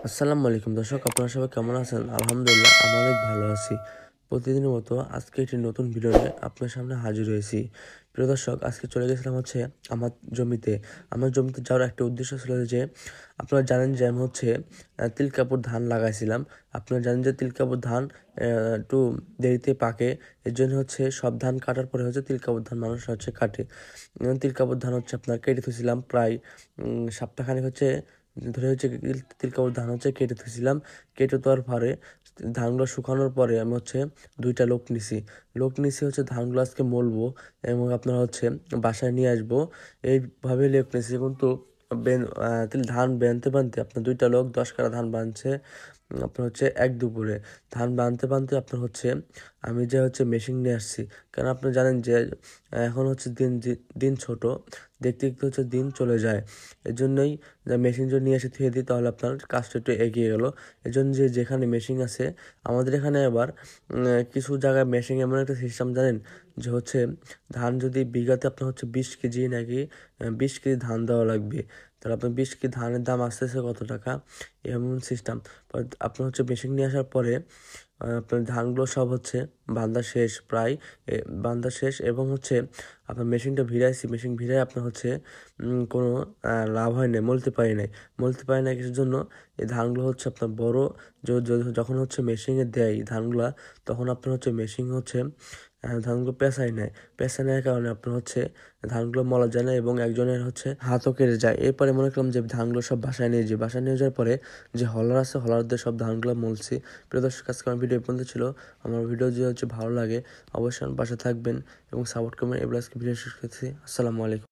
আসসালামু আলাইকুম দর্শক, আপনারা সবাই কেমন আছেন? আলহামদুলিল্লাহ, আমি অনেক ভালো আছি। প্রতিদিনের মতো আজকে একটি নতুন ভিডিও নিয়ে আপনার সামনে হাজির হয়েছি। প্রিয় দর্শক, আজকে চলে গেছিলাম আমার জমিতে। আমার জমিতে যাওয়ার একটা উদ্দেশ্য ছিল যে, আপনারা জানেন যে আমি তিল কাপড় ধান লাগাইছিলাম। আপনারা জানেন যে তিল কাপড় ধান একটু দেরিতে পাকে। এর জন্য সব ধান কাটার পরে তিল কাপড় ধান মানুষ কাটে। তিল কাপড় ধান আপনার কেটে থুইছিলাম প্রায় সপ্তাহখানেক ধরে তিল কাপড় ধান কেটে থুইছিলাম। কেটে দেওয়ার পরে ধানগুলো শুকানোর পরে আমি দুইটা লোক নিছি ধানগুলো আজকে মলবো এবং আপনার বাসায় নিয়ে আসবো। এইভাবে লোক নিছি, কিন্তু ধান বানতে আপনার দুইটা লোক 10 কাঠা ধান বানছে আপনার এক দুপুরে। ধান বানতে আপনার আমি মেশিন নিয়ে আসছি, কারণ আপনি জানেন যে এখন দিন ছোট, দেখতে দেখতে দিন চলে যায়। এর জন্যই মেশিন যদি নিয়ে এসে থুয়ে দিই তাহলে আপনার কাজটা একটু এগিয়ে গেল। এর জন্য যেখানে মেশিন আছে, আমাদের এখানে আবার কিছু জায়গায় মেশিন এমন একটা সিস্টেম জানেন যে ধান যদি বিঘাতে আপনার 20 কেজি নাকি 20 কেজি ধান দেওয়া লাগবে, তাহলে আপনার 20 কেজি ধানের দাম আসতেছে কত টাকা, এমন সিস্টেম। আপনার মেশিন নিয়ে আসার পরে আপনার ধানগুলো সব বান্ধা শেষ প্রায়, বান্ধা শেষ এবং আপনার মেশিনটা ভিড়াইছি। মেশিন ভিড়াই আপনার কোনো লাভ হয় নাই, মলতে পারি নাই কিছুর জন্য। এই ধানগুলো আপনার বড় যখন মেশিনে দেয় ধানগুলা, তখন আপনার মেশিন ধানগুলো পেঁচাই নেয় কারণে আপনার ধানগুলো মলা যায় না এবং একজনের হাতও কেটে যায়। এরপরে মনে করলাম যে ধানগুলো সব বাসায় নিয়ে যাওয়ার পরে যে হলার আছে, হলার দিয়ে সব ধানগুলো মলছি। প্রিয় দর্শক, আজকে আমার ভিডিও পর্যন্ত ছিল। আমার ভিডিও যদি ভালো লাগে অবশ্যই আমার পাশে থাকবেন এবং সাপোর্ট করবেন। এবার আজকে ভিডিও শেষ করছি। আসসালামু আলাইকুম।